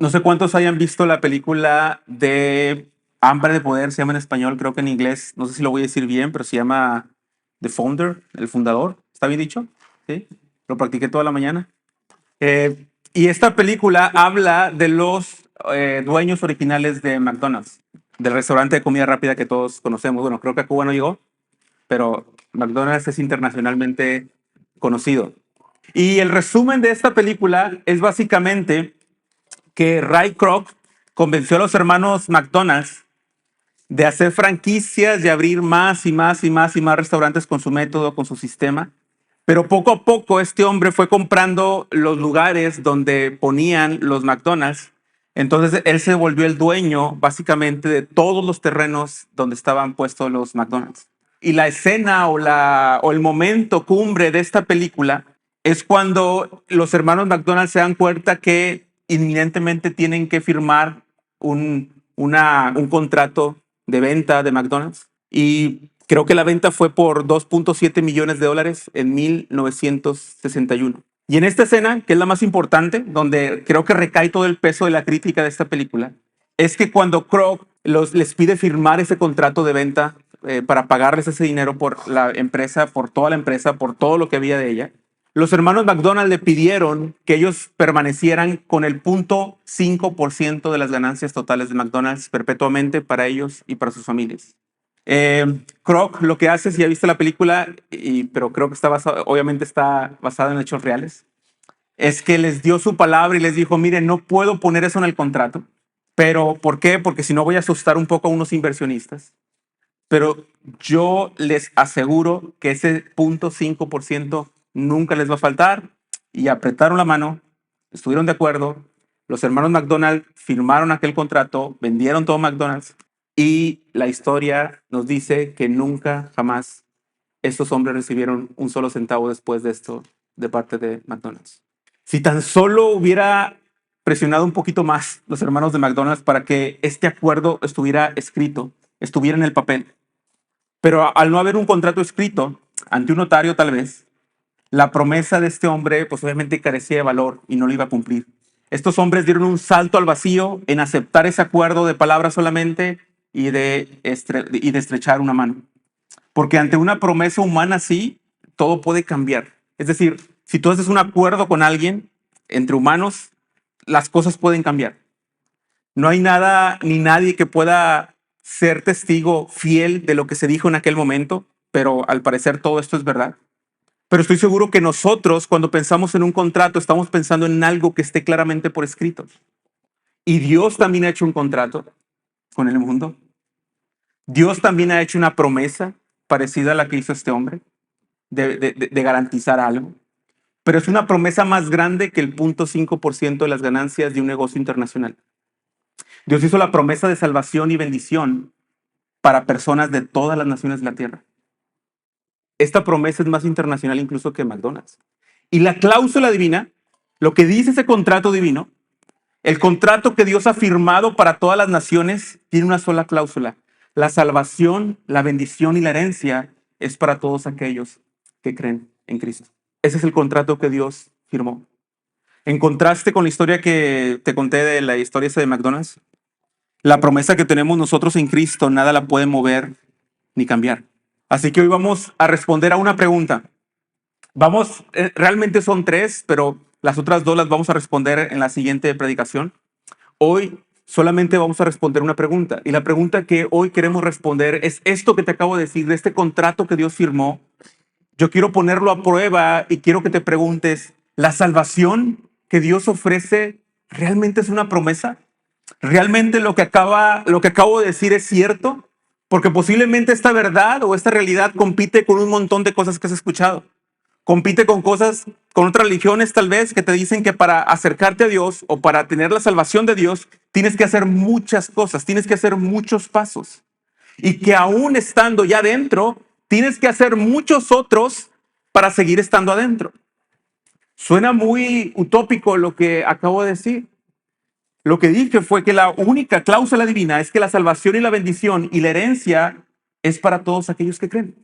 No sé cuántos hayan visto la película de Hambre de Poder, se llama en español, creo que en inglés, no sé si lo voy a decir bien, pero se llama The Founder, el fundador. ¿Está bien dicho? Sí, lo practiqué toda la mañana. Y esta película habla de los dueños originales de McDonald's, del restaurante de comida rápida que todos conocemos. Bueno, creo que a Cuba no llegó, pero McDonald's es internacionalmente conocido. Y el resumen de esta película es básicamente que Ray Kroc convenció a los hermanos McDonald's de hacer franquicias, de abrir más y más y más y más restaurantes con su método, con su sistema. Pero poco a poco este hombre fue comprando los lugares donde ponían los McDonald's. Entonces él se volvió el dueño básicamente de todos los terrenos donde estaban puestos los McDonald's. Y la escena o el momento cumbre de esta película es cuando los hermanos McDonald's se dan cuenta que inminentemente tienen que firmar un contrato de venta de McDonald's. Y creo que la venta fue por 2.7 millones de dólares en 1961. Y en esta escena, que es la más importante, donde creo que recae todo el peso de la crítica de esta película, es que cuando Kroc les pide firmar ese contrato de venta para pagarles ese dinero por la empresa, por toda la empresa, por todo lo que había de ella, los hermanos McDonald le pidieron que ellos permanecieran con el 0.5% de las ganancias totales de McDonald's perpetuamente para ellos y para sus familias. Kroc lo que hace, si ya viste la película, pero creo que obviamente está basada en hechos reales, es que les dio su palabra y les dijo, miren, no puedo poner eso en el contrato, pero ¿por qué? Porque si no voy a asustar un poco a unos inversionistas. Pero yo les aseguro que ese 0.5% nunca les va a faltar. Y apretaron la mano, estuvieron de acuerdo. Los hermanos McDonald firmaron aquel contrato, vendieron todo McDonald's y la historia nos dice que nunca, jamás estos hombres recibieron un solo centavo después de esto de parte de McDonald's. Si tan solo hubiera presionado un poquito más los hermanos de McDonald's para que este acuerdo estuviera escrito, estuviera en el papel, pero al no haber un contrato escrito, ante un notario tal vez, la promesa de este hombre pues obviamente carecía de valor y no lo iba a cumplir. Estos hombres dieron un salto al vacío en aceptar ese acuerdo de palabras solamente y de estrechar una mano. Porque ante una promesa humana así, todo puede cambiar. Es decir, si tú haces un acuerdo con alguien entre humanos, las cosas pueden cambiar. No hay nada ni nadie que pueda ser testigo fiel de lo que se dijo en aquel momento, pero al parecer todo esto es verdad. Pero estoy seguro que nosotros, cuando pensamos en un contrato, estamos pensando en algo que esté claramente por escrito. Y Dios también ha hecho un contrato con el mundo. Dios también ha hecho una promesa parecida a la que hizo este hombre de garantizar algo. Pero es una promesa más grande que el 0.5% de las ganancias de un negocio internacional. Dios hizo la promesa de salvación y bendición para personas de todas las naciones de la tierra. Esta promesa es más internacional incluso que McDonald's. Y la cláusula divina, lo que dice ese contrato divino, el contrato que Dios ha firmado para todas las naciones, tiene una sola cláusula. La salvación, la bendición y la herencia es para todos aquellos que creen en Cristo. Ese es el contrato que Dios firmó. En contraste con la historia que te conté de la historia esa de McDonald's, la promesa que tenemos nosotros en Cristo, nada la puede mover ni cambiar. Así que hoy vamos a responder a una pregunta. Realmente son tres, pero las otras dos las vamos a responder en la siguiente predicación. Hoy solamente vamos a responder una pregunta. Y la pregunta que hoy queremos responder es esto que te acabo de decir, de este contrato que Dios firmó. Yo quiero ponerlo a prueba y quiero que te preguntes, ¿la salvación que Dios ofrece realmente es una promesa? ¿Realmente lo que acabo de decir es cierto? Porque posiblemente esta verdad o esta realidad compite con un montón de cosas que has escuchado. Compite con cosas, con otras religiones tal vez que te dicen que para acercarte a Dios o para tener la salvación de Dios tienes que hacer muchas cosas, tienes que hacer muchos pasos. Y que aún estando ya dentro, tienes que hacer muchos otros para seguir estando adentro. Suena muy utópico lo que acabo de decir. Lo que dije fue que la única cláusula divina es que la salvación y la bendición y la herencia es para todos aquellos que creen.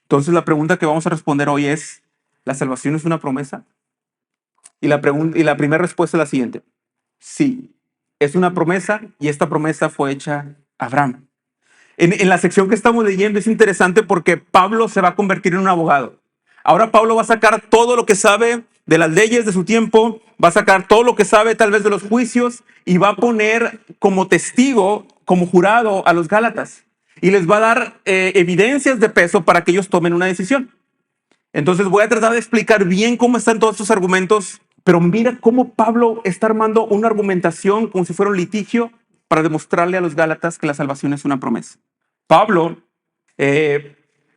Entonces la pregunta que vamos a responder hoy es, ¿La salvación es una promesa? Y la primera respuesta es la siguiente. Sí, es una promesa y esta promesa fue hecha a Abraham. En la sección que estamos leyendo es interesante porque Pablo se va a convertir en un abogado. Ahora Pablo va a sacar todo lo que sabe de las leyes de su tiempo, va a sacar todo lo que sabe tal vez de los juicios y va a poner como testigo, como jurado a los Gálatas. Y les va a dar evidencias de peso para que ellos tomen una decisión. Entonces voy a tratar de explicar bien cómo están todos estos argumentos, pero mira cómo Pablo está armando una argumentación como si fuera un litigio para demostrarle a los Gálatas que la salvación es una promesa. Pablo eh,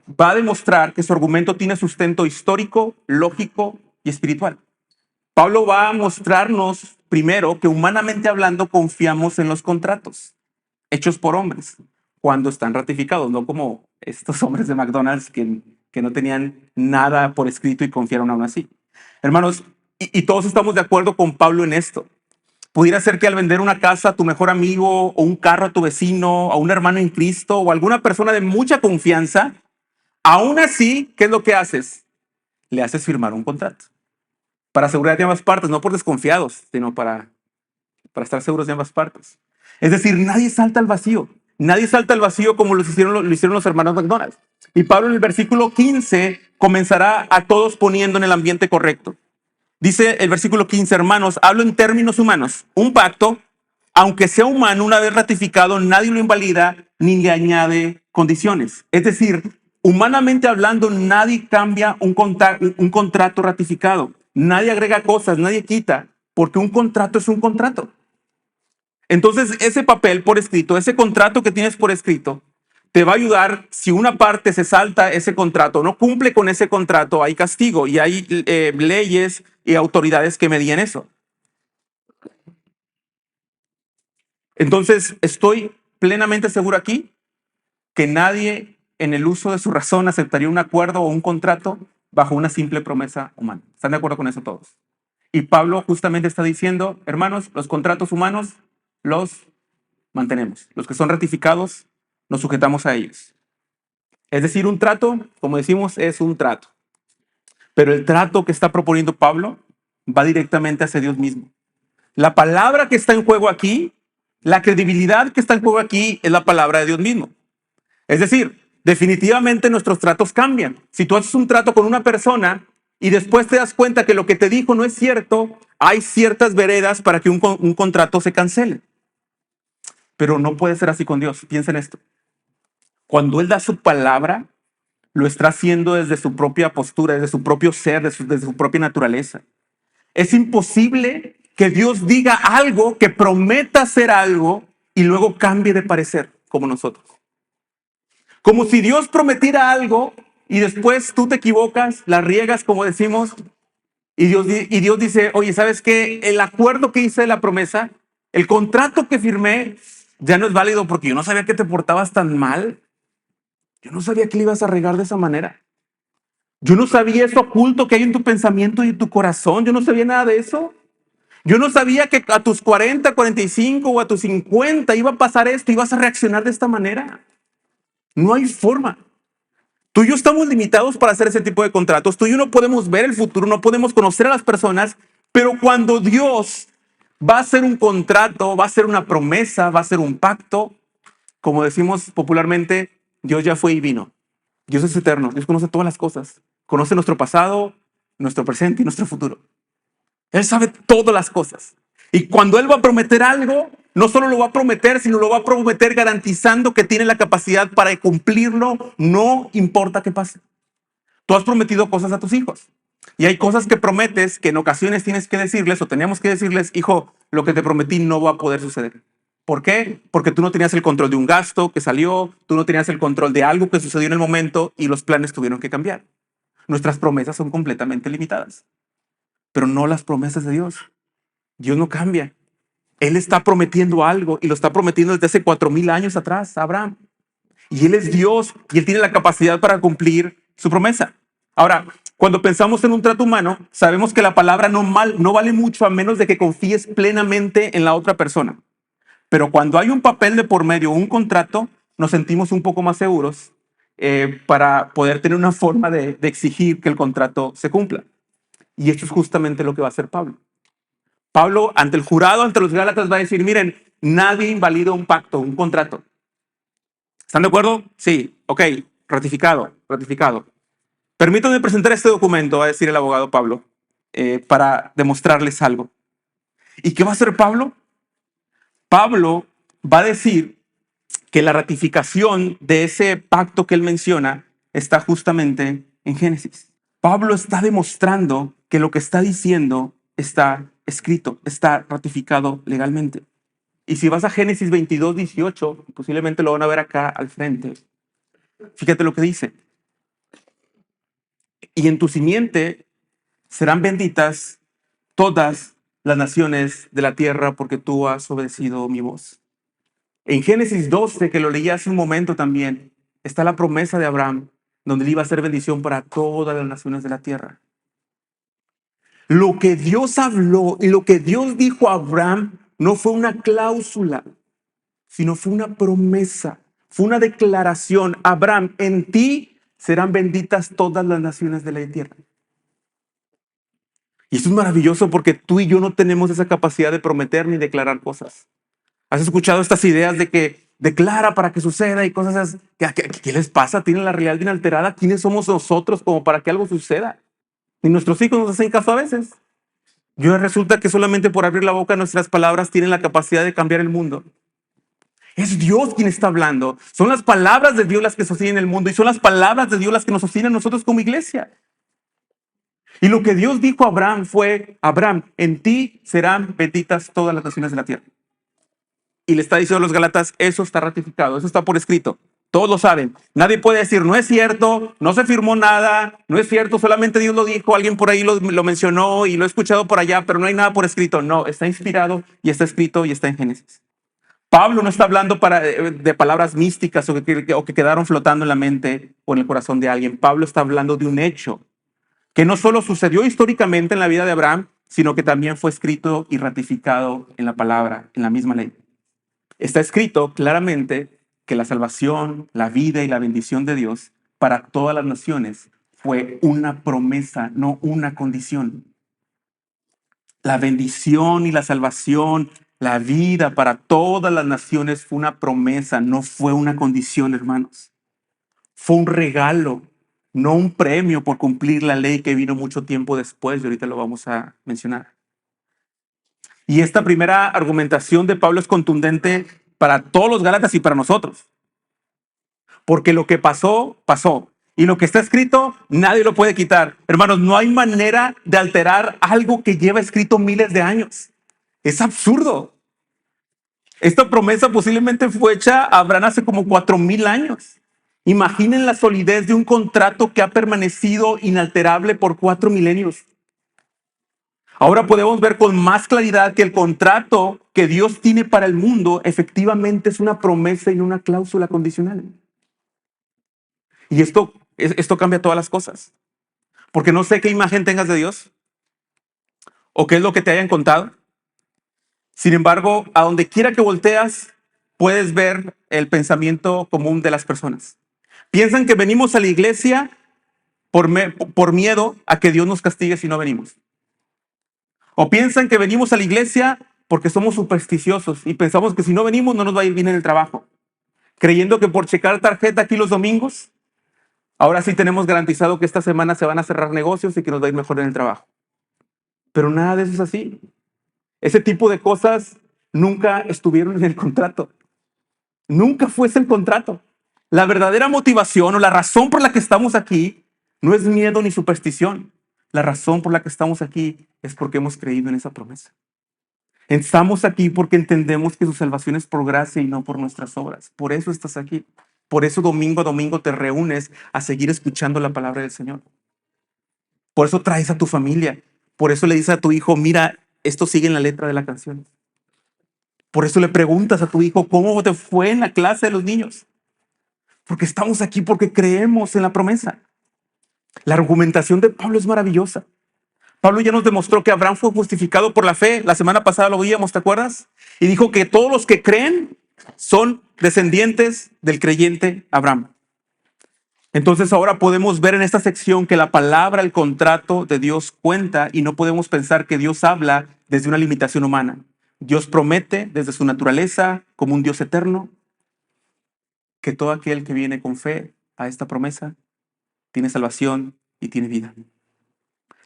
va a demostrar que su argumento tiene sustento histórico, lógico y espiritual. Pablo va a mostrarnos primero que humanamente hablando confiamos en los contratos hechos por hombres cuando están ratificados, no como estos hombres de McDonald's que no tenían nada por escrito y confiaron aún así. Hermanos, y todos estamos de acuerdo con Pablo en esto. Pudiera ser que al vender una casa a tu mejor amigo o un carro a tu vecino, a un hermano en Cristo o a alguna persona de mucha confianza, aún así, ¿qué es lo que haces? Le haces firmar un contrato para seguridad de ambas partes, no por desconfiados, sino para estar seguros de ambas partes. Es decir, nadie salta al vacío. Nadie salta al vacío como lo hicieron los hermanos McDonald's. Y Pablo en el versículo 15 comenzará a todos poniendo en el ambiente correcto. Dice el versículo 15, hermanos, hablo en términos humanos. Un pacto, aunque sea humano, una vez ratificado, nadie lo invalida ni le añade condiciones. Es decir, humanamente hablando, nadie cambia un contrato ratificado. Nadie agrega cosas, nadie quita, porque un contrato es un contrato. Entonces, ese papel por escrito, ese contrato que tienes por escrito, te va a ayudar si una parte se salta ese contrato, no cumple con ese contrato, hay castigo y hay leyes y autoridades que medían eso. Entonces, estoy plenamente seguro aquí que nadie en el uso de su razón aceptaría un acuerdo o un contrato bajo una simple promesa humana. ¿Están de acuerdo con eso todos? Y Pablo justamente está diciendo, hermanos, los contratos humanos los mantenemos. Los que son ratificados, nos sujetamos a ellos. Es decir, un trato, como decimos, es un trato. Pero el trato que está proponiendo Pablo va directamente hacia Dios mismo. La palabra que está en juego aquí, la credibilidad que está en juego aquí es la palabra de Dios mismo. Es decir, definitivamente nuestros tratos cambian. Si tú haces un trato con una persona y después te das cuenta que lo que te dijo no es cierto, hay ciertas veredas para que un contrato se cancele. Pero no puede ser así con Dios. Piensa en esto. Cuando Él da su palabra, lo está haciendo desde su propia postura, desde su propio ser, desde su propia naturaleza. Es imposible que Dios diga algo, que prometa hacer algo y luego cambie de parecer como nosotros. Como si Dios prometiera algo y después tú te equivocas, la riegas, como decimos, y Dios dice, oye, ¿sabes qué? El acuerdo que hice de la promesa, el contrato que firmé, ya no es válido porque yo no sabía que te portabas tan mal. Yo no sabía que le ibas a regar de esa manera. Yo no sabía eso oculto que hay en tu pensamiento y en tu corazón. Yo no sabía nada de eso. Yo no sabía que a tus 40, 45 o a tus 50 iba a pasar esto, ibas a reaccionar de esta manera. No hay forma. Tú y yo estamos limitados para hacer ese tipo de contratos. Tú y yo no podemos ver el futuro, no podemos conocer a las personas, pero cuando Dios va a hacer un contrato, va a hacer una promesa, va a hacer un pacto, como decimos popularmente, Dios ya fue y vino. Dios es eterno, Dios conoce todas las cosas. Conoce nuestro pasado, nuestro presente y nuestro futuro. Él sabe todas las cosas. Y cuando Él va a prometer algo, no solo lo va a prometer, sino lo va a prometer garantizando que tiene la capacidad para cumplirlo, no importa qué pase. Tú has prometido cosas a tus hijos. Y hay cosas que prometes que en ocasiones tienes que decirles o teníamos que decirles, hijo, lo que te prometí no va a poder suceder. ¿Por qué? Porque tú no tenías el control de un gasto que salió, tú no tenías el control de algo que sucedió en el momento y los planes tuvieron que cambiar. Nuestras promesas son completamente limitadas, pero no las promesas de Dios. Dios no cambia. Él está prometiendo algo y lo está prometiendo desde hace 4,000 años atrás a Abraham. Y Él es Dios y Él tiene la capacidad para cumplir su promesa. Ahora, cuando pensamos en un trato humano, sabemos que la palabra no vale mucho a menos de que confíes plenamente en la otra persona. Pero cuando hay un papel de por medio, un contrato, nos sentimos un poco más seguros para poder tener una forma de exigir que el contrato se cumpla. Y esto es justamente lo que va a hacer Pablo. Pablo, ante el jurado, ante los Gálatas, va a decir, miren, nadie invalida un pacto, un contrato. ¿Están de acuerdo? Sí, ok, ratificado, ratificado. Permítanme presentar este documento, va a decir el abogado Pablo, para demostrarles algo. ¿Y qué va a hacer Pablo? Pablo va a decir que la ratificación de ese pacto que él menciona está justamente en Génesis. Pablo está demostrando que lo que está diciendo está escrito, está ratificado legalmente. Y si vas a Génesis 22:18, posiblemente lo van a ver acá al frente. Fíjate lo que dice. Y en tu simiente serán benditas todas las naciones de la tierra porque tú has obedecido mi voz. En Génesis 12, que lo leí hace un momento también, está la promesa de Abraham, donde él iba a ser bendición para todas las naciones de la tierra. Lo que Dios habló y lo que Dios dijo a Abraham no fue una cláusula, sino fue una promesa, fue una declaración. Abraham, en ti serán benditas todas las naciones de la tierra. Y eso es maravilloso porque tú y yo no tenemos esa capacidad de prometer ni declarar cosas. ¿Has escuchado estas ideas de que declara para que suceda y cosas así? ¿Qué les pasa? ¿Tienen la realidad bien alterada? ¿Quiénes somos nosotros como para que algo suceda? Ni nuestros hijos nos hacen caso a veces. Y ahora resulta que solamente por abrir la boca nuestras palabras tienen la capacidad de cambiar el mundo. Es Dios quien está hablando. Son las palabras de Dios las que sostienen el mundo y son las palabras de Dios las que nos sostienen nosotros como iglesia. Y lo que Dios dijo a Abraham fue, Abraham, en ti serán benditas todas las naciones de la tierra. Y le está diciendo a los Gálatas, eso está ratificado, eso está por escrito. Todos lo saben. Nadie puede decir, no es cierto, no se firmó nada, no es cierto, solamente Dios lo dijo, alguien por ahí lo mencionó y lo he escuchado por allá, pero no hay nada por escrito. No, está inspirado y está escrito y está en Génesis. Pablo no está hablando de palabras místicas o que quedaron flotando en la mente o en el corazón de alguien. Pablo está hablando de un hecho que no solo sucedió históricamente en la vida de Abraham, sino que también fue escrito y ratificado en la palabra, en la misma ley. Está escrito claramente que la salvación, la vida y la bendición de Dios para todas las naciones fue una promesa, no una condición. La bendición y la salvación, la vida para todas las naciones fue una promesa, no fue una condición, hermanos. Fue un regalo, no un premio por cumplir la ley que vino mucho tiempo después, y ahorita lo vamos a mencionar. Y esta primera argumentación de Pablo es contundente para todos los Gálatas y para nosotros. Porque lo que pasó, pasó. Y lo que está escrito, nadie lo puede quitar. Hermanos, no hay manera de alterar algo que lleva escrito miles de años. Es absurdo. Esta promesa posiblemente fue hecha a Abraham hace como 4,000 años. Imaginen la solidez de un contrato que ha permanecido inalterable por 4 milenios. Ahora podemos ver con más claridad que el contrato que Dios tiene para el mundo efectivamente es una promesa y no una cláusula condicional. Y esto cambia todas las cosas. Porque no sé qué imagen tengas de Dios o qué es lo que te hayan contado. Sin embargo, a donde quiera que volteas, puedes ver el pensamiento común de las personas. Piensan que venimos a la iglesia por miedo a que Dios nos castigue si no venimos. O piensan que venimos a la iglesia porque somos supersticiosos y pensamos que si no venimos no nos va a ir bien en el trabajo. Creyendo que por checar tarjeta aquí los domingos, ahora sí tenemos garantizado que esta semana se van a cerrar negocios y que nos va a ir mejor en el trabajo. Pero nada de eso es así. Ese tipo de cosas nunca estuvieron en el contrato. Nunca fue ese el contrato. La verdadera motivación o la razón por la que estamos aquí no es miedo ni superstición. La razón por la que estamos aquí es porque hemos creído en esa promesa. Estamos aquí porque entendemos que su salvación es por gracia y no por nuestras obras. Por eso estás aquí. Por eso domingo a domingo te reúnes a seguir escuchando la palabra del Señor. Por eso traes a tu familia. Por eso le dices a tu hijo, mira, esto sigue en la letra de la canción. Por eso le preguntas a tu hijo, ¿cómo te fue en la clase de los niños? Porque estamos aquí porque creemos en la promesa. La argumentación de Pablo es maravillosa. Pablo ya nos demostró que Abraham fue justificado por la fe. La semana pasada lo veíamos, ¿te acuerdas? Y dijo que todos los que creen son descendientes del creyente Abraham. Entonces ahora podemos ver en esta sección que la palabra, el contrato de Dios cuenta y no podemos pensar que Dios habla desde una limitación humana. Dios promete desde su naturaleza como un Dios eterno que todo aquel que viene con fe a esta promesa tiene salvación y tiene vida.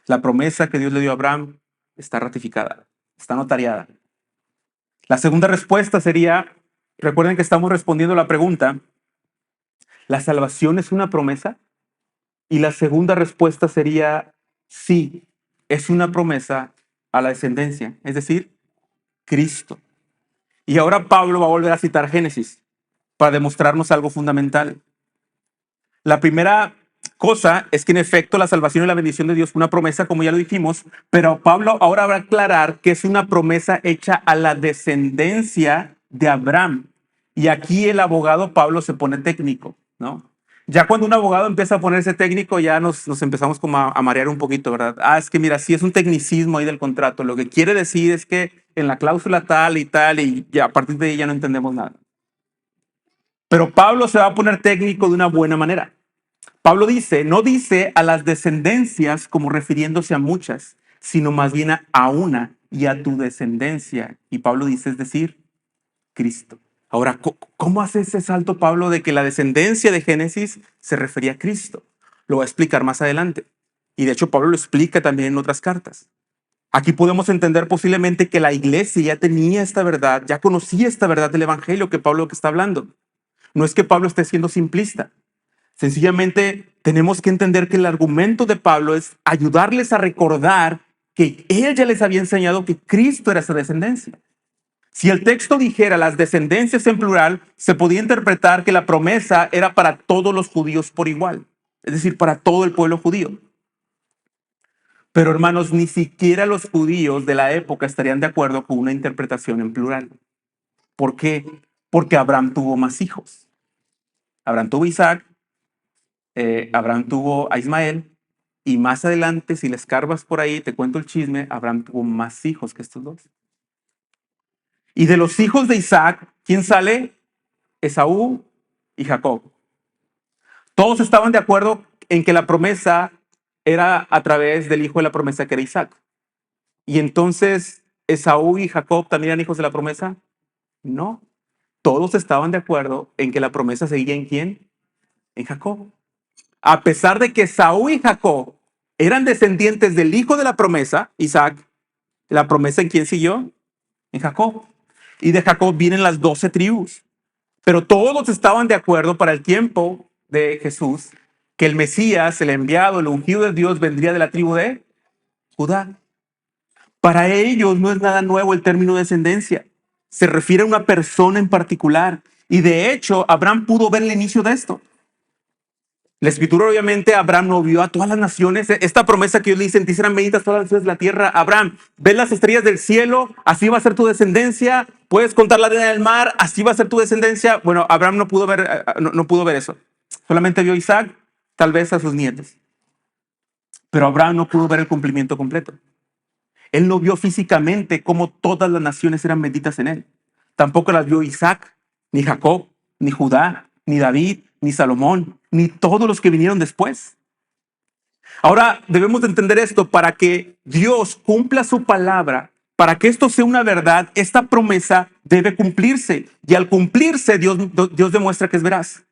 La promesa que Dios le dio a Abraham está ratificada, está notariada. La segunda respuesta sería, recuerden que estamos respondiendo a la pregunta, ¿la salvación es una promesa? Y la segunda respuesta sería, sí, es una promesa a la descendencia, es decir, Cristo. Y ahora Pablo va a volver a citar Génesis para demostrarnos algo fundamental. La primera cosa es que en efecto la salvación y la bendición de Dios fue una promesa, como ya lo dijimos, pero Pablo ahora va a aclarar que es una promesa hecha a la descendencia de Abraham. Y aquí el abogado Pablo se pone técnico, ¿no? Ya cuando un abogado empieza a ponerse técnico, ya nos empezamos como a marear un poquito, ¿verdad? Ah, es que mira, sí es un tecnicismo ahí del contrato. Lo que quiere decir es que en la cláusula tal, y ya a partir de ahí ya no entendemos nada. Pero Pablo se va a poner técnico de una buena manera. Pablo dice, no dice a las descendencias como refiriéndose a muchas, sino más bien a una y a tu descendencia. Y Pablo dice, es decir, Cristo. Ahora, ¿cómo hace ese salto Pablo de que la descendencia de Génesis se refería a Cristo? Lo va a explicar más adelante. Y de hecho Pablo lo explica también en otras cartas. Aquí podemos entender posiblemente que la iglesia ya tenía esta verdad, ya conocía esta verdad del Evangelio que Pablo que está hablando. No es que Pablo esté siendo simplista. Sencillamente tenemos que entender que el argumento de Pablo es ayudarles a recordar que él ya les había enseñado que Cristo era esa descendencia. Si el texto dijera las descendencias en plural, se podía interpretar que la promesa era para todos los judíos por igual, es decir, para todo el pueblo judío. Pero hermanos, ni siquiera los judíos de la época estarían de acuerdo con una interpretación en plural. ¿Por qué? Porque Abraham tuvo más hijos. Abraham tuvo a Isaac, Abraham tuvo a Ismael, y más adelante, si le escarbas por ahí, te cuento el chisme, Abraham tuvo más hijos que estos dos. Y de los hijos de Isaac, ¿quién sale? Esaú y Jacob. Todos estaban de acuerdo en que la promesa era a través del hijo de la promesa que era Isaac. Y entonces, ¿Esaú y Jacob también eran hijos de la promesa? No. Todos estaban de acuerdo en que la promesa seguía en quién? En Jacob. A pesar de que Esaú y Jacob eran descendientes del hijo de la promesa, Isaac, la promesa en quién siguió? En Jacob. Y de Jacob vienen las 12 tribus. Pero todos estaban de acuerdo para el tiempo de Jesús que el Mesías, el enviado, el ungido de Dios vendría de la tribu de Judá. Para ellos no es nada nuevo el término descendencia. Se refiere a una persona en particular. Y de hecho, Abraham pudo ver el inicio de esto. La escritura, obviamente, Abraham no vio a todas las naciones. Esta promesa que Dios le dice, en ti serán benditas todas las naciones de la tierra. Abraham, ves las estrellas del cielo, así va a ser tu descendencia. Puedes contar la arena del mar, así va a ser tu descendencia. Bueno, Abraham no pudo ver, no pudo ver eso. Solamente vio a Isaac, tal vez a sus nietos. Pero Abraham no pudo ver el cumplimiento completo. Él no vio físicamente cómo todas las naciones eran benditas en él. Tampoco las vio Isaac, ni Jacob, ni Judá, ni David, ni Salomón, ni todos los que vinieron después. Ahora debemos de entender esto para que Dios cumpla su palabra, para que esto sea una verdad, esta promesa debe cumplirse. Y al cumplirse, Dios demuestra que es veraz.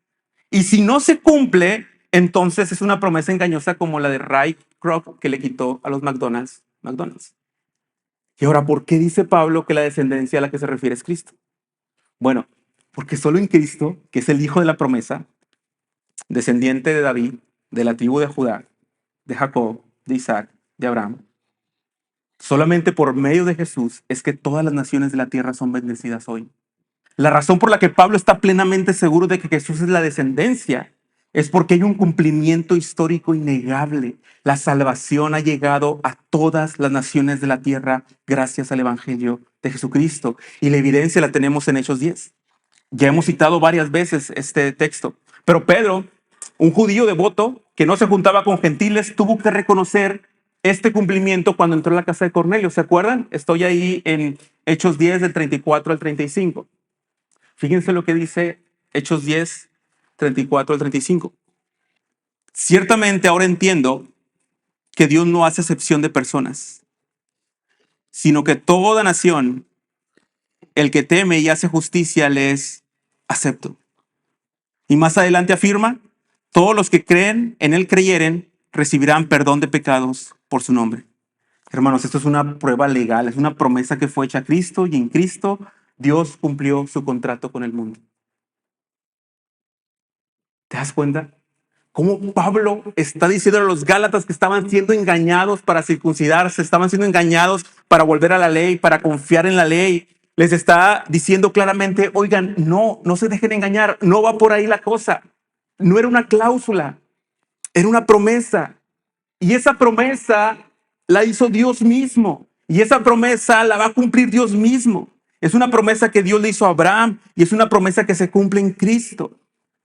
Y si no se cumple, entonces es una promesa engañosa como la de Ray Kroc que le quitó a los McDonald's. Y ahora, ¿por qué dice Pablo que la descendencia a la que se refiere es Cristo? Bueno, porque solo en Cristo, que es el hijo de la promesa, descendiente de David, de la tribu de Judá, de Jacob, de Isaac, de Abraham, solamente por medio de Jesús es que todas las naciones de la tierra son bendecidas hoy. La razón por la que Pablo está plenamente seguro de que Jesús es la descendencia es porque hay un cumplimiento histórico innegable. La salvación ha llegado a todas las naciones de la tierra gracias al Evangelio de Jesucristo. Y la evidencia la tenemos en Hechos 10. Ya hemos citado varias veces este texto. Pero Pedro, un judío devoto que no se juntaba con gentiles, tuvo que reconocer este cumplimiento cuando entró a la casa de Cornelio. ¿Se acuerdan? Estoy ahí en Hechos 10 del 34 al 35. Fíjense lo que dice Hechos 10, 34 al 35. Ciertamente ahora entiendo que Dios no hace excepción de personas, sino que toda nación, el que teme y hace justicia, le es acepto. Y más adelante afirma, todos los que creen en él creyeren, recibirán perdón de pecados por su nombre. Hermanos, esto es una prueba legal, es una promesa que fue hecha a Cristo y en Cristo Dios cumplió su contrato con el mundo. ¿Te das cuenta? Cómo Pablo está diciendo a los Gálatas que estaban siendo engañados para circuncidarse, estaban siendo engañados para volver a la ley, para confiar en la ley. Les está diciendo claramente, oigan, no se dejen engañar, no va por ahí la cosa. No era una cláusula, era una promesa. Y esa promesa la hizo Dios mismo. Y esa promesa la va a cumplir Dios mismo. Es una promesa que Dios le hizo a Abraham y es una promesa que se cumple en Cristo.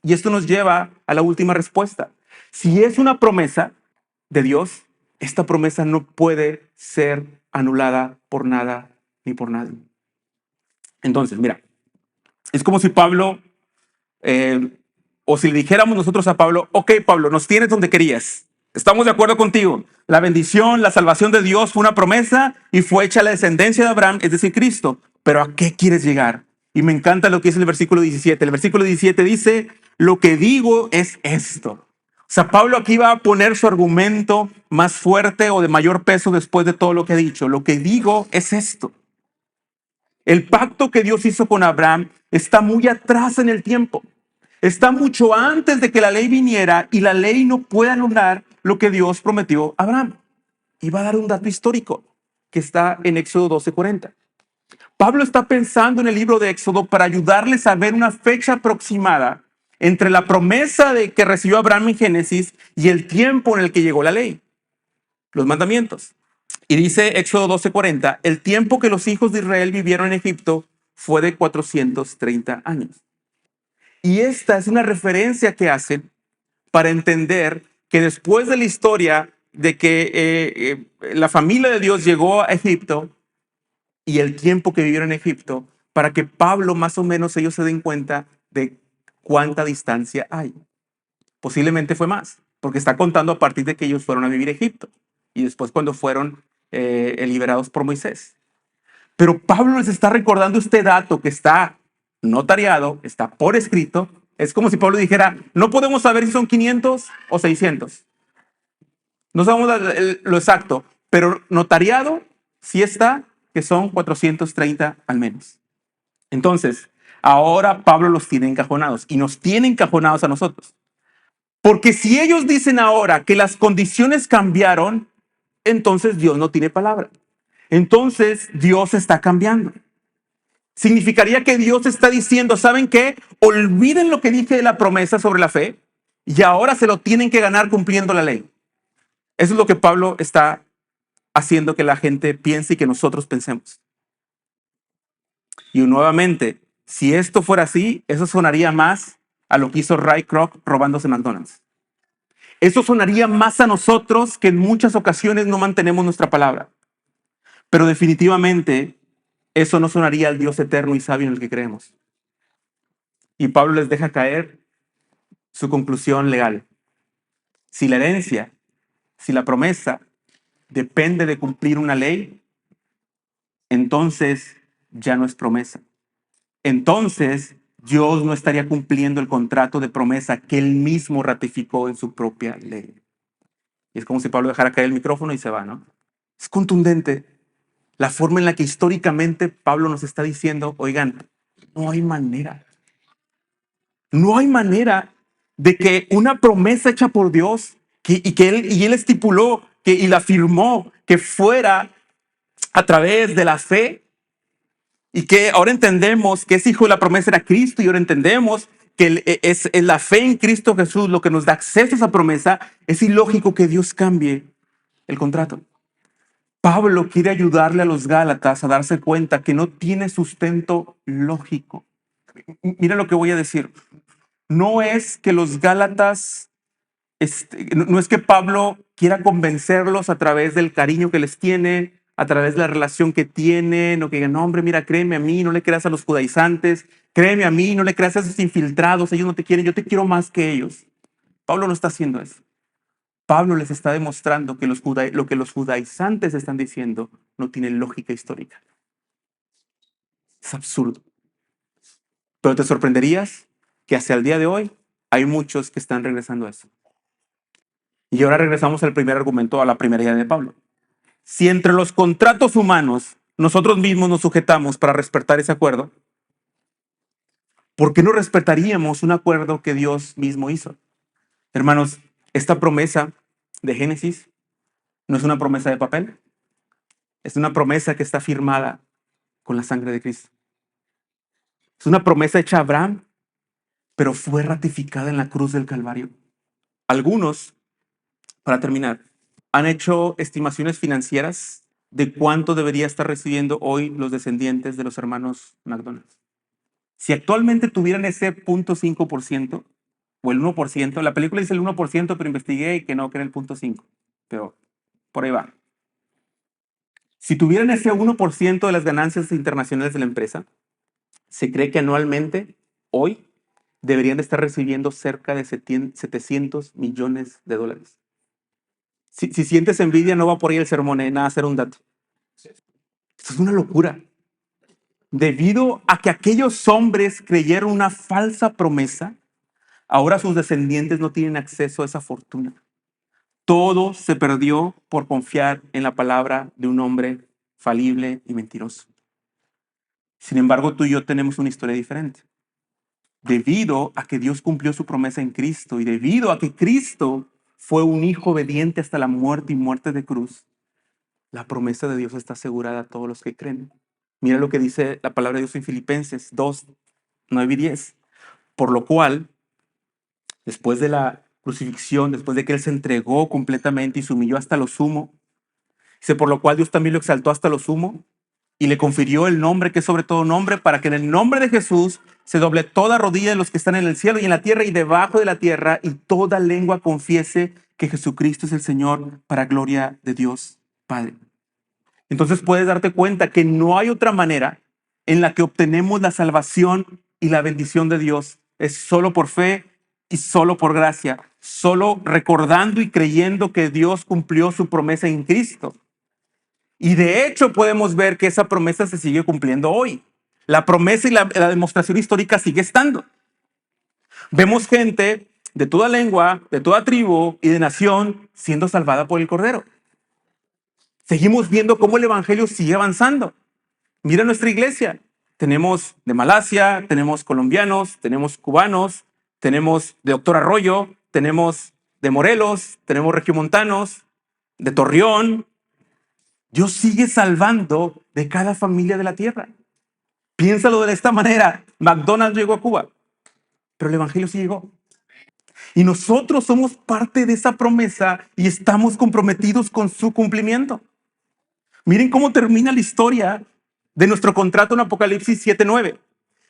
Y esto nos lleva a la última respuesta. Si es una promesa de Dios, esta promesa no puede ser anulada por nada ni por nadie. Entonces, mira, es como si Pablo, eh, o si le dijéramos nosotros a Pablo, ok, Pablo, nos tienes donde querías. Estamos de acuerdo contigo. La bendición, la salvación de Dios fue una promesa y fue hecha a la descendencia de Abraham, es decir, Cristo. Pero ¿a qué quieres llegar? Y me encanta lo que dice el versículo 17. El versículo 17 dice, lo que digo es esto. O sea, Pablo aquí va a poner su argumento más fuerte o de mayor peso después de todo lo que ha dicho. Lo que digo es esto. El pacto que Dios hizo con Abraham está muy atrás en el tiempo. Está mucho antes de que la ley viniera y la ley no puede anular lo que Dios prometió a Abraham. Y va a dar un dato histórico que está en Éxodo 12:40. Pablo está pensando en el libro de Éxodo para ayudarles a ver una fecha aproximada entre la promesa de que recibió Abraham en Génesis y el tiempo en el que llegó la ley, los mandamientos. Y dice Éxodo 12:40, el tiempo que los hijos de Israel vivieron en Egipto fue de 430 años. Y esta es una referencia que hacen para entender que después de la historia de que la familia de Dios llegó a Egipto y el tiempo que vivieron en Egipto, para que Pablo más o menos ellos se den cuenta de cuánta distancia hay. Posiblemente fue más, porque está contando a partir de que ellos fueron a vivir a Egipto y después cuando fueron liberados por Moisés. Pero Pablo les está recordando este dato que está notariado, está por escrito. Es como si Pablo dijera, no podemos saber si son 500 o 600. No sabemos lo exacto, pero notariado sí está que son 430 al menos. Entonces, ahora Pablo los tiene encajonados y nos tiene encajonados a nosotros. Porque si ellos dicen ahora que las condiciones cambiaron, entonces Dios no tiene palabra. Entonces Dios está cambiando. Significaría que Dios está diciendo, ¿saben qué? Olviden lo que dije de la promesa sobre la fe y ahora se lo tienen que ganar cumpliendo la ley. Eso es lo que Pablo está haciendo que la gente piense y que nosotros pensemos. Y nuevamente, si esto fuera así, eso sonaría más a lo que hizo Ray Kroc robándose McDonald's. Eso sonaría más a nosotros que en muchas ocasiones no mantenemos nuestra palabra. Pero definitivamente eso no sonaría al Dios eterno y sabio en el que creemos. Y Pablo les deja caer su conclusión legal. Si la herencia, si la promesa depende de cumplir una ley, entonces ya no es promesa. Entonces Dios no estaría cumpliendo el contrato de promesa que él mismo ratificó en su propia ley. Y es como si Pablo dejara caer el micrófono y se va, ¿no? Es contundente la forma en la que históricamente Pablo nos está diciendo, oigan, no hay manera. No hay manera de que una promesa hecha por Dios y él estipuló y la firmó que fuera a través de la fe y que ahora entendemos que ese hijo de la promesa era Cristo y ahora entendemos que es la fe en Cristo Jesús lo que nos da acceso a esa promesa. Es ilógico que Dios cambie el contrato. Pablo quiere ayudarle a los Gálatas a darse cuenta que no tiene sustento lógico. Mira lo que voy a decir. No es que los Gálatas, no es que Pablo quiera convencerlos a través del cariño que les tiene, a través de la relación que tienen, o que digan, no, hombre, mira, créeme a mí, no le creas a los judaizantes, créeme a mí, no le creas a esos infiltrados, ellos no te quieren, yo te quiero más que ellos. Pablo no está haciendo eso. Pablo les está demostrando que lo que los judaizantes están diciendo no tiene lógica histórica. Es absurdo. Pero te sorprenderías que hacia el día de hoy hay muchos que están regresando a eso. Y ahora regresamos al primer argumento, a la primera idea de Pablo. Si entre los contratos humanos nosotros mismos nos sujetamos para respetar ese acuerdo, ¿por qué no respetaríamos un acuerdo que Dios mismo hizo? Hermanos, esta promesa de Génesis no es una promesa de papel, es una promesa que está firmada con la sangre de Cristo. Es una promesa hecha a Abraham, pero fue ratificada en la cruz del Calvario. Algunos, para terminar, han hecho estimaciones financieras de cuánto debería estar recibiendo hoy los descendientes de los hermanos McDonald's. Si actualmente tuvieran ese 0.5% o el 1%, la película dice el 1%, pero investigué y que no, que era el 0.5%, pero por ahí va. Si tuvieran ese 1% de las ganancias internacionales de la empresa, se cree que anualmente, hoy, deberían de estar recibiendo cerca de 700 millones de dólares. Si sientes envidia, no va por ahí el sermón, nada, hacer un dato. Esto es una locura. Debido a que aquellos hombres creyeron una falsa promesa, ahora sus descendientes no tienen acceso a esa fortuna. Todo se perdió por confiar en la palabra de un hombre falible y mentiroso. Sin embargo, tú y yo tenemos una historia diferente. Debido a que Dios cumplió su promesa en Cristo y debido a que Cristo fue un hijo obediente hasta la muerte y muerte de cruz, la promesa de Dios está asegurada a todos los que creen. Mira lo que dice la palabra de Dios en Filipenses 2, 9 y 10. Por lo cual, después de la crucifixión, después de que Él se entregó completamente y se humilló hasta lo sumo, dice, por lo cual Dios también lo exaltó hasta lo sumo y le confirió el nombre que es sobre todo nombre, para que en el nombre de Jesús se doble toda rodilla de los que están en el cielo y en la tierra y debajo de la tierra, y toda lengua confiese que Jesucristo es el Señor, para gloria de Dios Padre. Entonces puedes darte cuenta que no hay otra manera en la que obtenemos la salvación y la bendición de Dios. Es solo por fe y solo por gracia, solo recordando y creyendo que Dios cumplió su promesa en Cristo. Y de hecho podemos ver que esa promesa se sigue cumpliendo hoy. La promesa y la demostración histórica sigue estando. Vemos gente de toda lengua, de toda tribu y de nación siendo salvada por el Cordero. Seguimos viendo cómo el Evangelio sigue avanzando. Mira nuestra iglesia. Tenemos de Malasia, tenemos colombianos, tenemos cubanos, tenemos de Doctor Arroyo, tenemos de Morelos, tenemos regiomontanos, de Torreón. Dios sigue salvando de cada familia de la tierra. Piénsalo de esta manera. McDonald's llegó a Cuba, pero el Evangelio sí llegó. Y nosotros somos parte de esa promesa y estamos comprometidos con su cumplimiento. Miren cómo termina la historia de nuestro contrato en Apocalipsis 7:9.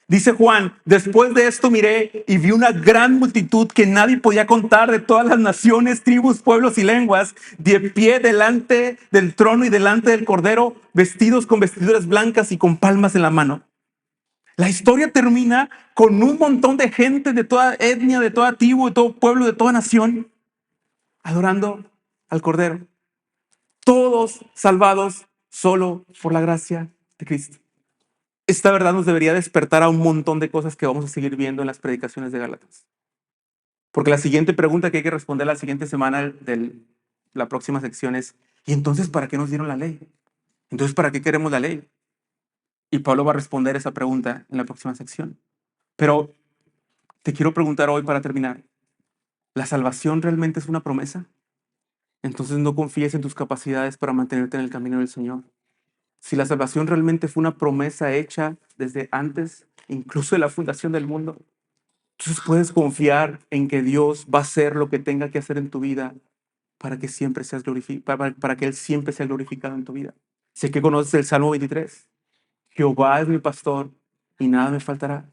Dice Juan, después de esto miré y vi una gran multitud que nadie podía contar, de todas las naciones, tribus, pueblos y lenguas, de pie delante del trono y delante del Cordero, vestidos con vestiduras blancas y con palmas en la mano. La historia termina con un montón de gente de toda etnia, de toda tribu, de todo pueblo, de toda nación, adorando al Cordero. Todos salvados solo por la gracia de Cristo. Esta verdad nos debería despertar a un montón de cosas que vamos a seguir viendo en las predicaciones de Gálatas. Porque la siguiente pregunta que hay que responder la siguiente semana de la próxima sección es, ¿y entonces para qué nos dieron la ley? Entonces, ¿para qué queremos la ley? Y Pablo va a responder esa pregunta en la próxima sección. Pero te quiero preguntar hoy para terminar, ¿la salvación realmente es una promesa? Entonces no confíes en tus capacidades para mantenerte en el camino del Señor. Si la salvación realmente fue una promesa hecha desde antes, incluso de la fundación del mundo, entonces puedes confiar en que Dios va a hacer lo que tenga que hacer en tu vida para que siempre seas para que Él siempre sea glorificado en tu vida. Sé que conoces el Salmo 23. Jehová es mi pastor y nada me faltará.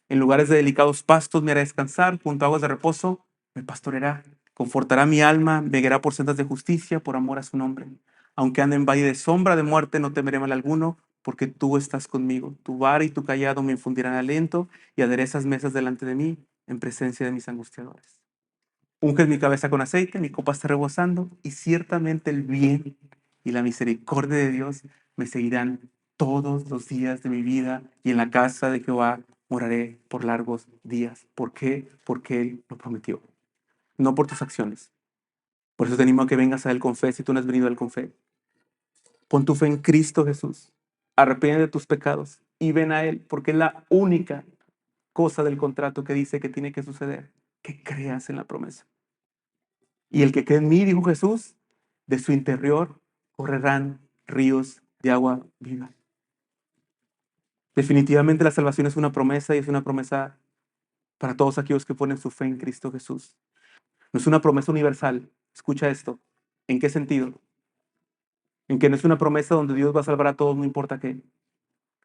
En lugares de delicados pastos me hará descansar, junto a aguas de reposo me pastoreará. Confortará mi alma, me guiará por sendas de justicia, por amor a su nombre. Aunque ande en valle de sombra de muerte, no temeré mal alguno, porque tú estás conmigo. Tu vara y tu callado me infundirán aliento y aderezas mesas delante de mí en presencia de mis angustiadores. Unges mi cabeza con aceite, mi copa está rebosando, y ciertamente el bien y la misericordia de Dios me seguirán todos los días de mi vida, y en la casa de Jehová moraré por largos días. ¿Por qué? Porque Él lo prometió, no por tus acciones. Por eso te animo a que vengas a Él con fe si tú no has venido a Él con fe. Pon tu fe en Cristo Jesús. Arrepiéntete de tus pecados y ven a Él, porque es la única cosa del contrato que dice que tiene que suceder, que creas en la promesa. Y el que cree en mí, dijo Jesús, de su interior correrán ríos de agua viva. Definitivamente la salvación es una promesa, y es una promesa para todos aquellos que ponen su fe en Cristo Jesús. No es una promesa universal. Escucha esto. ¿En qué sentido? En que no es una promesa donde Dios va a salvar a todos, no importa qué.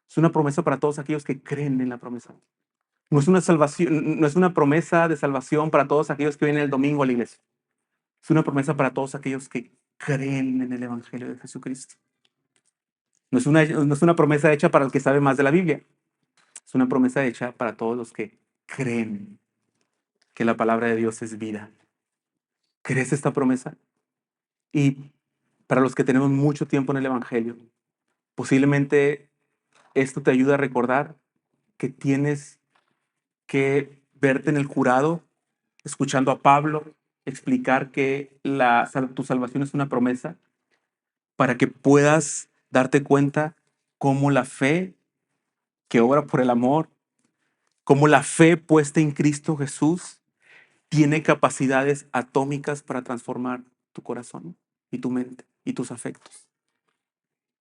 Es una promesa para todos aquellos que creen en la promesa. No es una salvación, no es una promesa de salvación para todos aquellos que vienen el domingo a la iglesia. Es una promesa para todos aquellos que creen en el Evangelio de Jesucristo. No es una promesa hecha para el que sabe más de la Biblia. Es una promesa hecha para todos los que creen que la palabra de Dios es vida. ¿Crees esta promesa? Y para los que tenemos mucho tiempo en el Evangelio, posiblemente esto te ayuda a recordar que tienes que verte en el jurado, escuchando a Pablo explicar que tu salvación es una promesa, para que puedas darte cuenta cómo la fe que obra por el amor, cómo la fe puesta en Cristo Jesús tiene capacidades atómicas para transformar tu corazón y tu mente y tus afectos.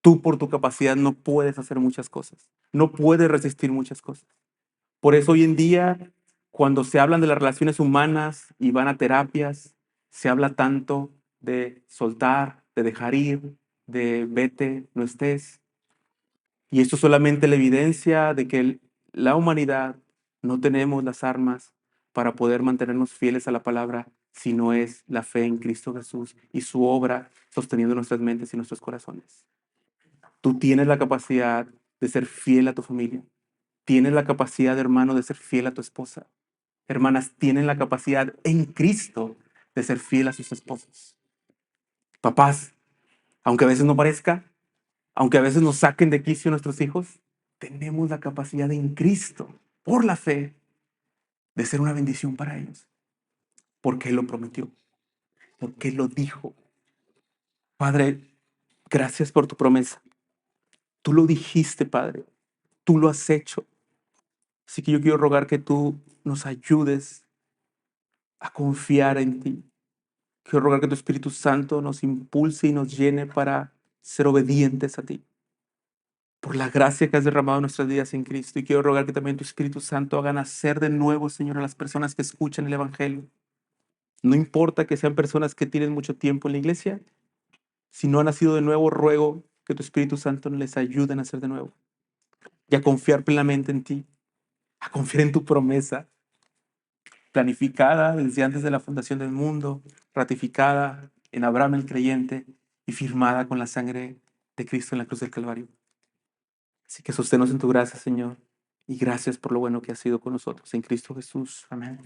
Tú por tu capacidad no puedes hacer muchas cosas, no puedes resistir muchas cosas. Por eso hoy en día, cuando se hablan de las relaciones humanas y van a terapias, se habla tanto de soltar, de dejar ir, de vete, no estés. Y esto es solamente la evidencia de que la humanidad no tenemos las armas para poder mantenernos fieles a la palabra, si no es la fe en Cristo Jesús y su obra sosteniendo nuestras mentes y nuestros corazones. Tú tienes la capacidad de ser fiel a tu familia. Tienes la capacidad, hermano, de ser fiel a tu esposa. Hermanas, tienen la capacidad en Cristo de ser fiel a sus esposos. Papás, aunque a veces no parezca, aunque a veces nos saquen de quicio nuestros hijos, tenemos la capacidad en Cristo, por la fe, de ser una bendición para ellos. Porque Él lo prometió, porque Él lo dijo. Padre, gracias por tu promesa. Tú lo dijiste, Padre. Tú lo has hecho. Así que yo quiero rogar que tú nos ayudes a confiar en ti. Quiero rogar que tu Espíritu Santo nos impulse y nos llene para ser obedientes a ti, por la gracia que has derramado en nuestras vidas en Cristo. Y quiero rogar que también tu Espíritu Santo haga nacer de nuevo, Señor, a las personas que escuchan el Evangelio. No importa que sean personas que tienen mucho tiempo en la iglesia, si no han nacido de nuevo, ruego que tu Espíritu Santo les ayude a nacer de nuevo y a confiar plenamente en ti, a confiar en tu promesa, planificada desde antes de la fundación del mundo, ratificada en Abraham el creyente y firmada con la sangre de Cristo en la cruz del Calvario. Así que sosténnos en tu gracia, Señor, y gracias por lo bueno que has sido con nosotros en Cristo Jesús. Amén.